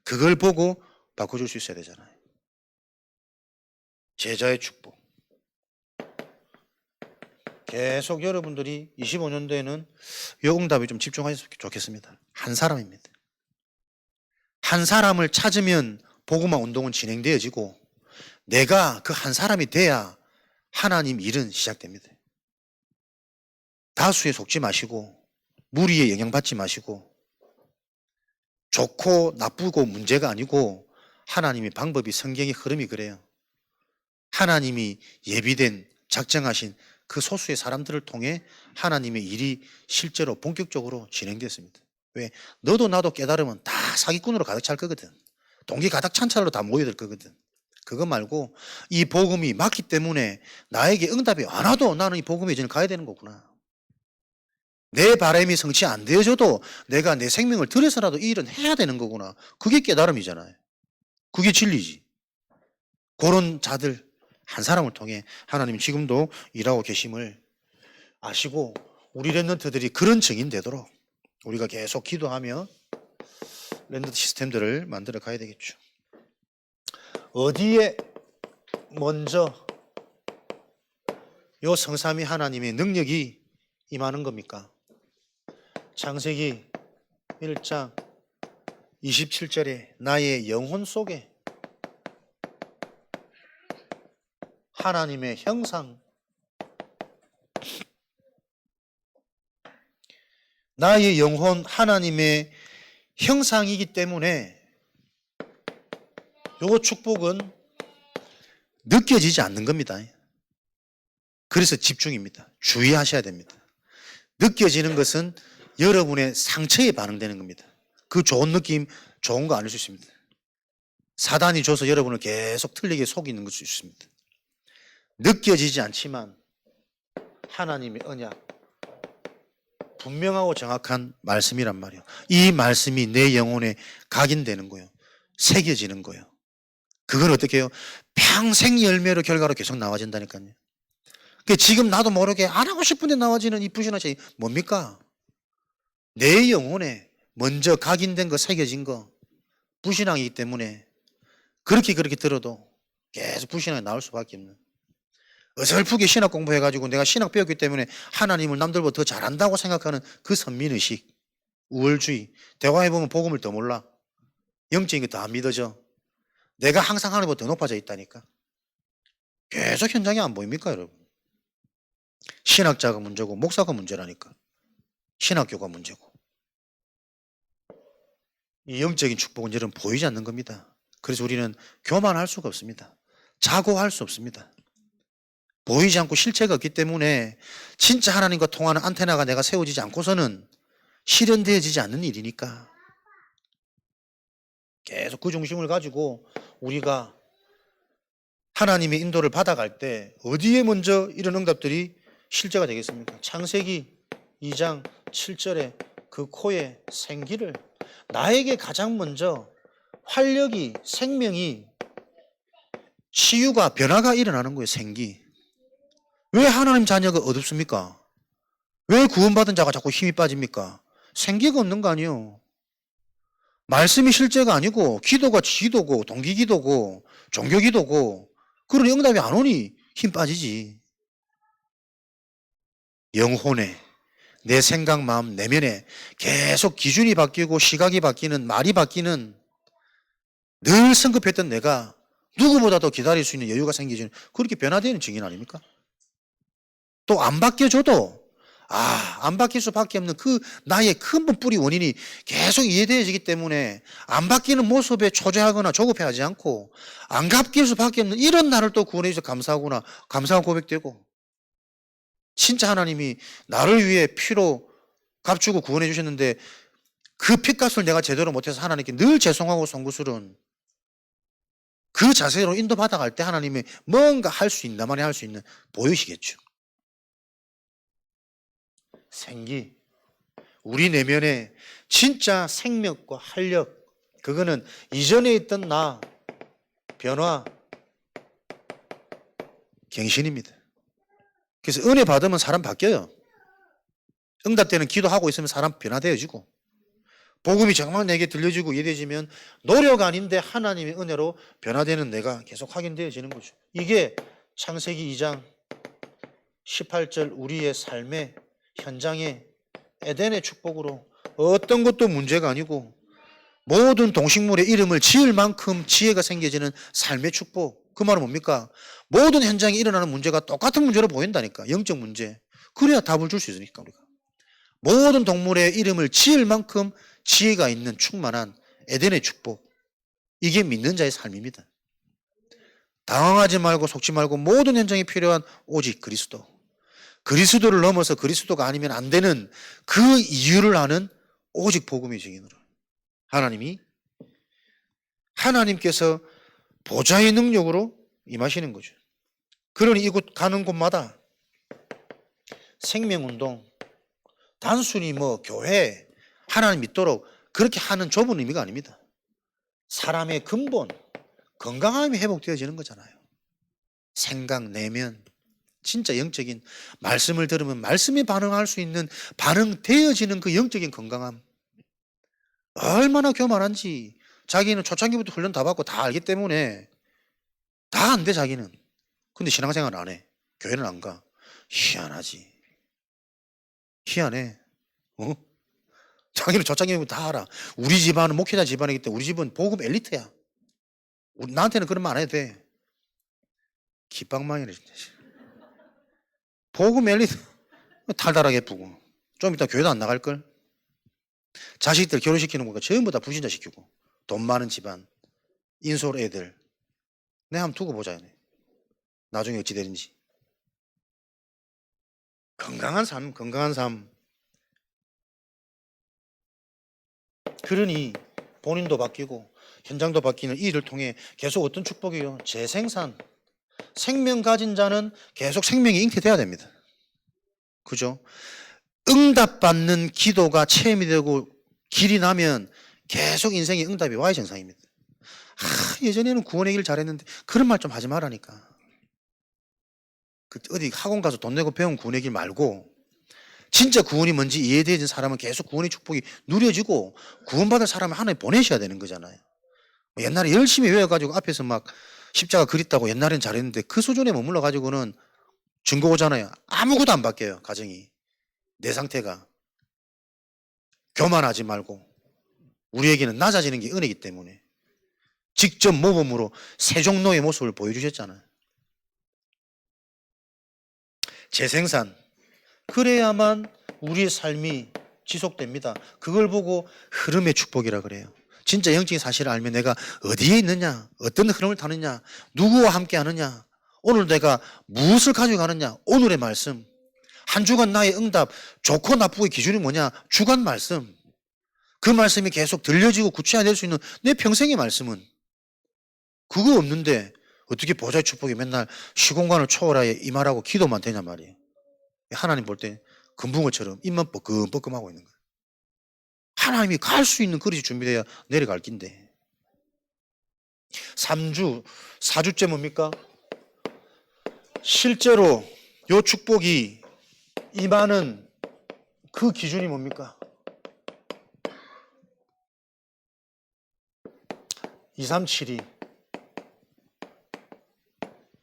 그걸 보고 바꿔줄 수 있어야 되잖아요. 제자의 축복. 계속 여러분들이 25년도에는 이 응답에 좀 집중하셨으면 좋겠습니다. 한 사람입니다. 한 사람을 찾으면 복음화 운동은 진행되어지고, 내가 그 한 사람이 돼야 하나님 일은 시작됩니다. 다수에 속지 마시고, 무리에 영향받지 마시고, 좋고 나쁘고 문제가 아니고 하나님의 방법이, 성경의 흐름이 그래요. 하나님이 예비된, 작정하신 그 소수의 사람들을 통해 하나님의 일이 실제로 본격적으로 진행됐습니다. 왜? 너도 나도 깨달으면 다 사기꾼으로 가득 찰 거거든. 동기 가득 찬 차로 다 모여들 거거든. 그거 말고 이 복음이 맞기 때문에 나에게 응답이 안 와도 나는 이 복음의 여정을 가야 되는 거구나. 내 바람이 성취 안 되어져도 내가 내 생명을 들여서라도 이 일은 해야 되는 거구나. 그게 깨달음이잖아요. 그게 진리지. 그런 자들 한 사람을 통해 하나님이 지금도 일하고 계심을 아시고 우리 랩런트들이 그런 증인 되도록 우리가 계속 기도하며 랩런트 시스템들을 만들어 가야 되겠죠. 어디에 먼저 요 성삼위 하나님의 능력이 임하는 겁니까? 창세기 1장 27절에 나의 영혼 속에 하나님의 형상, 나의 영혼 하나님의 형상이기 때문에 요 축복은 느껴지지 않는 겁니다. 그래서 집중입니다. 주의하셔야 됩니다. 느껴지는 것은 여러분의 상처에 반응되는 겁니다. 그 좋은 느낌, 좋은 거 아닐 수 있습니다. 사단이 줘서 여러분을 계속 틀리게 속이는 것일 수 있습니다. 느껴지지 않지만 하나님의 언약, 분명하고 정확한 말씀이란 말이에요. 이 말씀이 내 영혼에 각인되는 거예요. 새겨지는 거예요. 그건 어떻게 해요? 평생 열매로 결과로 계속 나와진다니까요. 그러니까 지금 나도 모르게 안 하고 싶은데 나와지는 이 부신하시 뭡니까? 내 영혼에 먼저 각인된 거, 새겨진 거, 불신앙이기 때문에 그렇게 들어도 계속 불신앙이 나올 수밖에 없는, 어설프게 신학 공부해가지고 내가 신학 배웠기 때문에 하나님을 남들보다 더 잘한다고 생각하는 그 선민의식, 우월주의, 대화해보면 복음을 더 몰라, 영적인 게 더 안 믿어져, 내가 항상 하나님보다 더 높아져 있다니까. 계속 현장에 안 보입니까 여러분? 신학자가 문제고 목사가 문제라니까. 신학교가 문제고. 이 영적인 축복은 여러분 보이지 않는 겁니다. 그래서 우리는 교만할 수가 없습니다. 자고할 수 없습니다. 보이지 않고 실체가 없기 때문에 진짜 하나님과 통하는 안테나가 내가 세워지지 않고서는 실현되어지지 않는 일이니까 계속 그 중심을 가지고 우리가 하나님의 인도를 받아갈 때 어디에 먼저 이런 응답들이 실제가 되겠습니까? 창세기 2장 7절에 그 코에 생기를, 나에게 가장 먼저 활력이, 생명이, 치유가, 변화가 일어나는 거예요. 생기. 왜 하나님 자녀가 어둡습니까? 왜 구원받은 자가 자꾸 힘이 빠집니까? 생기가 없는 거 아니에요. 말씀이 실제가 아니고 기도가 지도고 동기기도고 종교기도고 그러니 응답이 안 오니 힘 빠지지. 영혼에, 내 생각, 마음, 내면에 계속 기준이 바뀌고 시각이 바뀌는, 말이 바뀌는, 늘 성급했던 내가 누구보다도 기다릴 수 있는 여유가 생기지는, 그렇게 변화되는 증인 아닙니까? 또 안 바뀌어줘도 안 바뀔 수밖에 없는 그 나의 근본 뿌리 원인이 계속 이해되어지기 때문에 안 바뀌는 모습에 초조하거나 조급해하지 않고 안 바뀔 수밖에 없는 이런 나를 또 구원해 주셔서 감사하구나, 감사한 고백되고, 진짜 하나님이 나를 위해 피로 값주고 구원해 주셨는데 그 핏값을 내가 제대로 못해서 하나님께 늘 죄송하고 송구스러운 그 자세로 인도받아갈 때 하나님이 뭔가 할 수 있는, 나만이 할 수 있는 보이시겠죠. 생기, 우리 내면에 진짜 생명과 활력, 그거는 이전에 있던 나, 변화, 갱신입니다. 그래서 은혜 받으면 사람 바뀌어요. 응답 때는 기도하고 있으면 사람 변화되어지고, 복음이 정말 내게 들려지고 이해되지면 노력 아닌데 하나님의 은혜로 변화되는 내가 계속 확인되어지는 거죠. 이게 창세기 2장 18절 우리의 삶의 현장에 에덴의 축복으로 어떤 것도 문제가 아니고 모든 동식물의 이름을 지을 만큼 지혜가 생겨지는 삶의 축복. 그 말은 뭡니까? 모든 현장에 일어나는 문제가 똑같은 문제로 보인다니까. 영적 문제. 그래야 답을 줄 수 있으니까 우리가. 모든 동물의 이름을 지을 만큼 지혜가 있는 충만한 에덴의 축복. 이게 믿는 자의 삶입니다. 당황하지 말고 속지 말고 모든 현장에 필요한 오직 그리스도. 그리스도를 넘어서 그리스도가 아니면 안 되는 그 이유를 아는 오직 복음의 증인으로 하나님께서 보좌의 능력으로 임하시는 거죠. 그러니 이곳 가는 곳마다 생명운동, 단순히 교회, 하나님 믿도록 그렇게 하는 좁은 의미가 아닙니다. 사람의 근본, 건강함이 회복되어지는 거잖아요. 생각, 내면, 진짜 영적인 말씀을 들으면 말씀에 반응할 수 있는 반응되어지는 그 영적인 건강함. 얼마나 교만한지 자기는 초창기부터 훈련 다 받고 다 알기 때문에 다 안 돼 자기는. 근데 신앙생활 안 해. 교회는 안 가. 희한하지. 희한해. 어? 자기는 초창기부터 다 알아. 우리 집안은 목회자 집안이기 때문에 우리 집은 복음 엘리트야. 나한테는 그런 말 안 해도 돼. 기빵망이네 진짜. 복음 엘리트 달달하게 예쁘고 좀 이따 교회도 안 나갈걸. 자식들 결혼시키는 거가 전부 다 불신자 시키고 돈 많은 집안 인솔 애들 내 한번 두고 보자. 나중에 어찌 되는지. 건강한 삶, 건강한 삶. 그러니 본인도 바뀌고 현장도 바뀌는 이 일을 통해 계속 어떤 축복이요? 재생산. 생명 가진 자는 계속 생명이 잉태돼야 됩니다. 그죠? 응답받는 기도가 체험이 되고 길이 나면 계속 인생의 응답이 와야 정상입니다. 예전에는 구원의 길 잘했는데 그런 말 좀 하지 말라니까. 어디 학원 가서 돈 내고 배운 구원의 길 말고 진짜 구원이 뭔지 이해되어진 사람은 계속 구원의 축복이 누려지고 구원받을 사람을 하나님 보내셔야 되는 거잖아요. 옛날에 열심히 외워가지고 앞에서 막 십자가 그립다고 옛날엔 잘했는데 그 수준에 머물러 가지고는 증거 오잖아요. 아무것도 안 바뀌어요. 가정이. 내 상태가. 교만하지 말고 우리에게는 낮아지는 게 은혜이기 때문에 직접 모범으로 세종노의 모습을 보여주셨잖아요. 재생산. 그래야만 우리의 삶이 지속됩니다. 그걸 보고 흐름의 축복이라 그래요. 진짜 영적인 사실을 알면 내가 어디에 있느냐, 어떤 흐름을 타느냐, 누구와 함께 하느냐, 오늘 내가 무엇을 가지고 가느냐, 오늘의 말씀. 한 주간 나의 응답, 좋고 나쁘고의 기준이 뭐냐, 주간 말씀. 그 말씀이 계속 들려지고 구체화될 수 있는 내 평생의 말씀은 그거 없는데 어떻게 보좌의 축복이 맨날 시공간을 초월하여 임하라고 기도만 되냐 말이에요. 하나님 볼 때 금붕어처럼 입만 뻐끔뻐끔하고 있는 거예요. 하나님이 갈 수 있는 그릇이 준비되어야 내려갈 긴데. 3주, 4주째 뭡니까? 실제로 요 축복이 임하는 그 기준이 뭡니까? 237이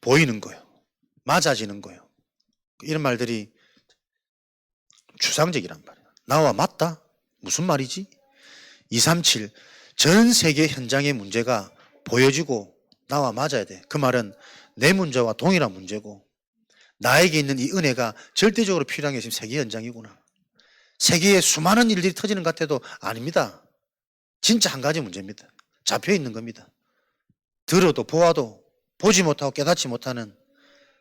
보이는 거예요. 맞아지는 거예요. 이런 말들이 추상적이란 말이에요. 나와 맞다? 무슨 말이지? 237 전 세계 현장의 문제가 보여지고 나와 맞아야 돼. 그 말은 내 문제와 동일한 문제고 나에게 있는 이 은혜가 절대적으로 필요한 게 지금 세계 현장이구나. 세계에 수많은 일들이 터지는 것 같아도 아닙니다. 진짜 한 가지 문제입니다. 잡혀 있는 겁니다. 들어도 보아도 보지 못하고 깨닫지 못하는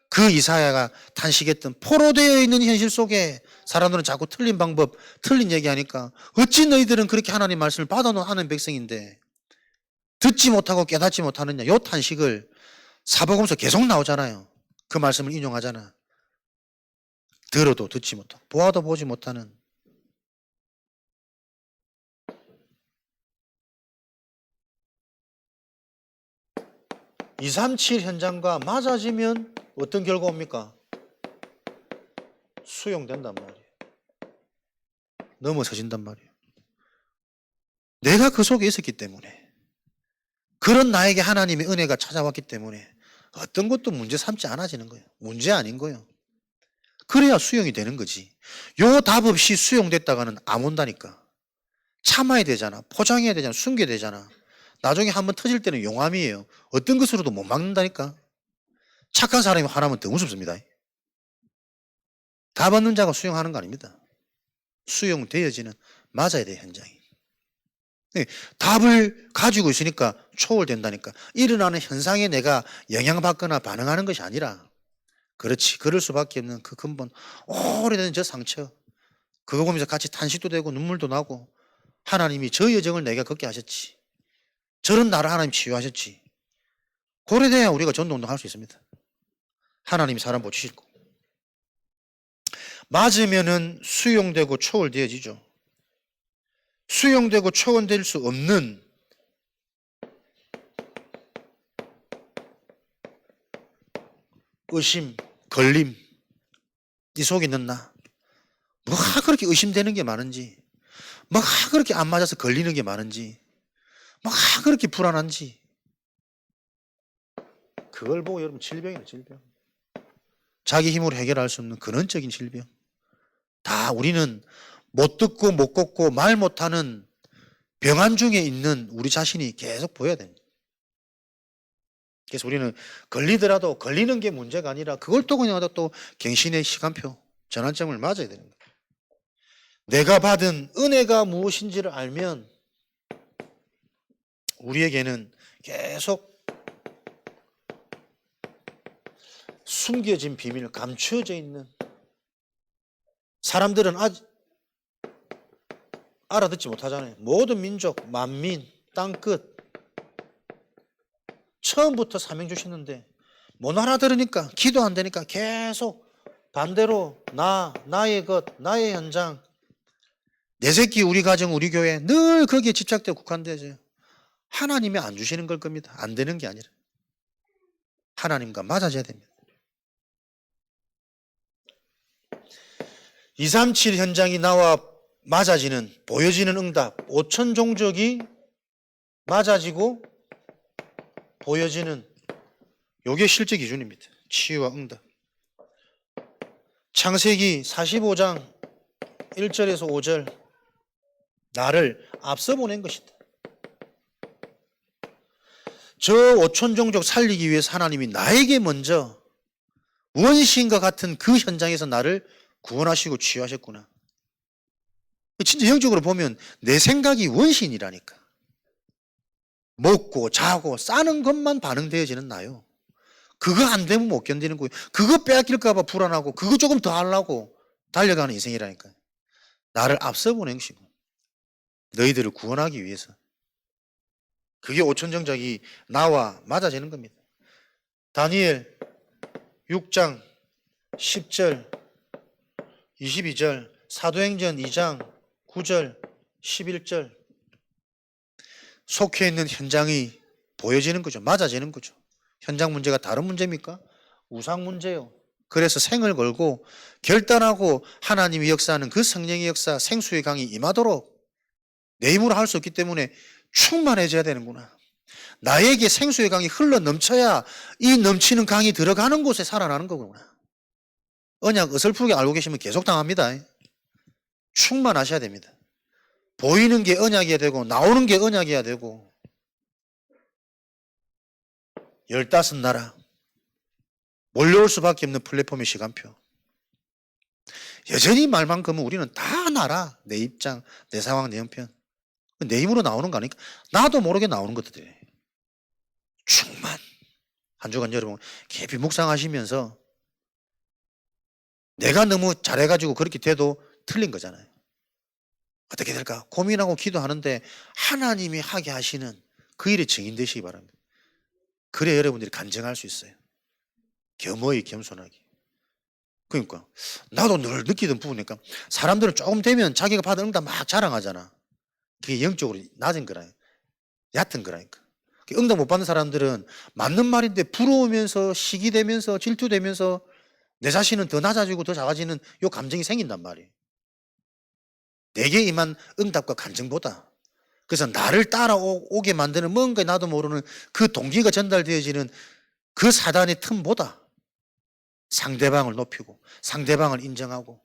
그 이사야가 탄식했던 포로되어 있는 현실 속에 사람들은 자꾸 틀린 방법, 틀린 얘기하니까 어찌 너희들은 그렇게 하나님 말씀을 받아놓은 하나님 백성인데 듣지 못하고 깨닫지 못하느냐. 요 탄식을 사복음서 계속 나오잖아요. 그 말씀을 인용하잖아. 들어도 듣지 못하고 보아도 보지 못하는 237 현장과 맞아지면 어떤 결과 옵니까? 수용된단 말이에요. 넘어서진단 말이에요. 내가 그 속에 있었기 때문에 그런 나에게 하나님의 은혜가 찾아왔기 때문에 어떤 것도 문제 삼지 않아지는 거예요. 문제 아닌 거예요. 그래야 수용이 되는 거지. 요 답 없이 수용됐다가는 안 온다니까. 참아야 되잖아. 포장해야 되잖아. 숨겨야 되잖아. 나중에 한번 터질 때는 용암이에요. 어떤 것으로도 못 막는다니까. 착한 사람이 화나면 더 무섭습니다. 답 없는 자가 수용하는 거 아닙니다. 수용되어지는 맞아야 돼 현장이. 답을 가지고 있으니까 초월된다니까. 일어나는 현상에 내가 영향받거나 반응하는 것이 아니라 그렇지 그럴 수밖에 없는 그 근본 오래된 저 상처 그거 보면서 같이 탄식도 되고 눈물도 나고 하나님이 저 여정을 내가 걷게 하셨지. 저런 나를 하나님 치유하셨지. 고래돼야 우리가 전도운동 할 수 있습니다. 하나님이 사람 보시실 거고. 맞으면은 수용되고 초월되어지죠. 수용되고 초월될 수 없는 의심, 걸림, 네 속에 있는 나. 뭐가 그렇게 의심되는 게 많은지, 뭐가 그렇게 안 맞아서 걸리는 게 많은지, 뭐가 그렇게 불안한지. 그걸 보고 여러분 질병이에요, 질병. 자기 힘으로 해결할 수 없는 근원적인 질병. 다 우리는 못 듣고 못 걷고 말 못하는 병환 중에 있는 우리 자신이 계속 보여야 됩니다. 그래서 우리는 걸리더라도 걸리는 게 문제가 아니라 그걸 또 그냥 또 갱신의 시간표, 전환점을 맞아야 되는 거예요. 내가 받은 은혜가 무엇인지를 알면 우리에게는 계속 숨겨진 비밀, 감추어져 있는, 사람들은 아직 알아듣지 못하잖아요. 모든 민족, 만민, 땅끝 처음부터 사명 주셨는데 못 알아들으니까, 기도 안 되니까 계속 반대로 나의 것, 나의 현장, 내 새끼, 우리 가정, 우리 교회 늘 거기에 집착되어 국한되어져요. 하나님이 안 주시는 걸 겁니다. 안 되는 게 아니라 하나님과 맞아져야 됩니다. 237 현장이 나와 맞아지는, 보여지는 응답, 5천 종족이 맞아지고 보여지는, 요게 실제 기준입니다. 치유와 응답. 창세기 45장 1절에서 5절, 나를 앞서 보낸 것이다. 저 5천 종족 살리기 위해서 하나님이 나에게 먼저 원시인과 같은 그 현장에서 나를 구원하시고 치유하셨구나. 진짜 영적으로 보면 내 생각이 원시인이라니까. 먹고 자고 싸는 것만 반응되어지는 나요. 그거 안 되면 못 견디는 거예요. 그거 빼앗길까 봐 불안하고 그거 조금 더 하려고 달려가는 인생이라니까. 나를 앞서 보낸 것이고 너희들을 구원하기 위해서. 그게 5천 정작이 나와 맞아지는 겁니다. 다니엘 6장 10절 22절, 사도행전 2장 9절 11절, 속해 있는 현장이 보여지는 거죠. 맞아지는 거죠. 현장 문제가 다른 문제입니까? 우상 문제요. 그래서 생을 걸고 결단하고 하나님이 역사하는 그 성령의 역사, 생수의 강이 임하도록 내 힘으로 할 수 없기 때문에 충만해져야 되는구나. 나에게 생수의 강이 흘러 넘쳐야 이 넘치는 강이 들어가는 곳에 살아나는 거구나. 언약 어설프게 알고 계시면 계속 당합니다. 충만하셔야 됩니다. 보이는 게 언약이어야 되고 나오는 게 언약이어야 되고. 15나라 몰려올 수밖에 없는 플랫폼의 시간표. 여전히 말만 거면 우리는 다 나라, 내 입장, 내 상황, 내 형편. 내 힘으로 나오는 거 아니까 나도 모르게 나오는 것들이에요. 충만. 한 주간 여러분 깊이 묵상하시면서 내가 너무 잘해가지고 그렇게 돼도 틀린 거잖아요. 어떻게 될까 고민하고 기도하는데 하나님이 하게 하시는 그 일에 증인되시기 바랍니다. 그래 여러분들이 간증할 수 있어요. 겸허히 겸손하게. 그러니까 나도 늘 느끼던 부분이니까 사람들은 조금 되면 자기가 받은 응답 막 자랑하잖아. 그게 영적으로 낮은 거라니까. 얕은 거라니까. 응답 못 받는 사람들은 맞는 말인데 부러우면서 시기되면서 질투되면서 내 자신은 더 낮아지고 더 작아지는 요 감정이 생긴단 말이에요. 내게 임한 응답과 간증보다. 그래서 나를 따라오게 만드는 뭔가 나도 모르는 그 동기가 전달되어지는 그 사단의 틈보다 상대방을 높이고 상대방을 인정하고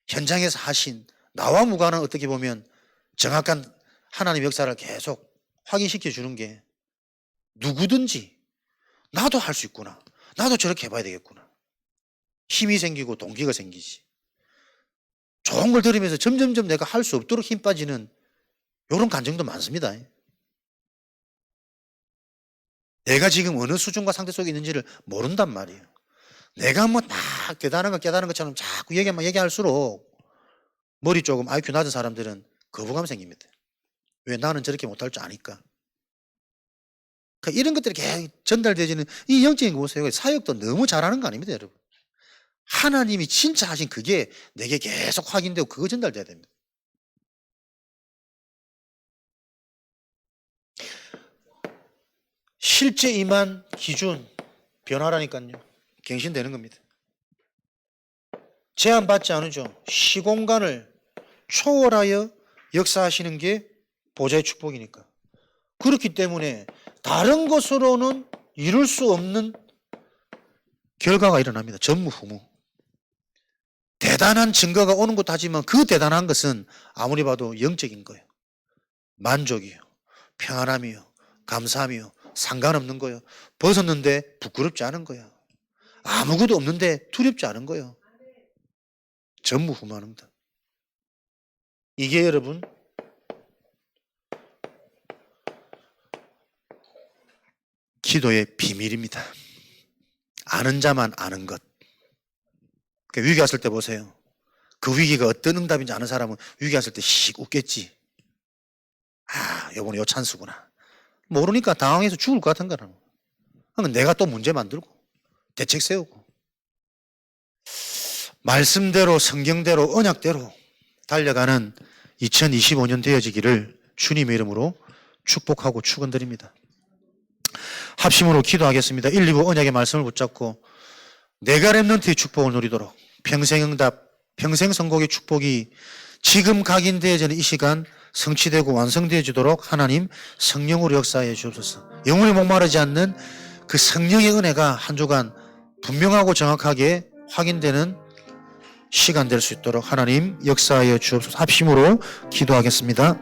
현장에서 하신 나와 무관한 어떻게 보면 정확한 하나님 역사를 계속 확인시켜 주는 게 누구든지 나도 할 수 있구나. 나도 저렇게 해봐야 되겠구나. 힘이 생기고 동기가 생기지. 좋은 걸 들으면서 점점점 내가 할 수 없도록 힘 빠지는 이런 감정도 많습니다. 내가 지금 어느 수준과 상태 속에 있는지를 모른단 말이에요. 내가 뭐 딱 깨달은 것처럼 자꾸 얘기할수록 머리 조금 IQ 낮은 사람들은 거부감 생깁니다. 왜 나는 저렇게 못할 줄 아니까. 그러니까 이런 것들이 계속 전달되어지는 이 영적인 거 보세요. 사역도 너무 잘하는 거 아닙니다, 여러분. 하나님이 진짜 하신 그게 내게 계속 확인되고 그거 전달돼야 됩니다. 실제 임한 기준 변화라니까요. 갱신되는 겁니다. 제한받지 않으죠. 시공간을 초월하여 역사하시는 게 보좌의 축복이니까. 그렇기 때문에 다른 것으로는 이룰 수 없는 결과가 일어납니다. 전무후무. 대단한 증거가 오는 것도 하지만 그 대단한 것은 아무리 봐도 영적인 거예요. 만족이요, 평안함이요, 감사함이요, 상관없는 거예요. 벗었는데 부끄럽지 않은 거예요. 아무것도 없는데 두렵지 않은 거예요. 전무후무합니다. 이게 여러분 기도의 비밀입니다. 아는 자만 아는 것. 위기 왔을 때 보세요. 그 위기가 어떤 응답인지 아는 사람은 위기 왔을 때 씩 웃겠지. 아, 요번에 요 찬스구나. 모르니까 당황해서 죽을 것 같은 거라는. 그러면 내가 또 문제 만들고 대책 세우고 말씀대로 성경대로 언약대로 달려가는 2025년 되어지기를 주님의 이름으로 축복하고 축원드립니다. 합심으로 기도하겠습니다. 1, 2부 언약의 말씀을 붙잡고 내가 렘넌트의 축복을 누리도록 평생 응답, 평생 선곡의 축복이 지금 각인되어지는 이 시간 성취되고 완성되어지도록 하나님 성령으로 역사해 주옵소서. 영원히 목마르지 않는 그 성령의 은혜가 한 주간 분명하고 정확하게 확인되는 시간 될 수 있도록 하나님 역사하여 주옵소서. 합심으로 기도하겠습니다.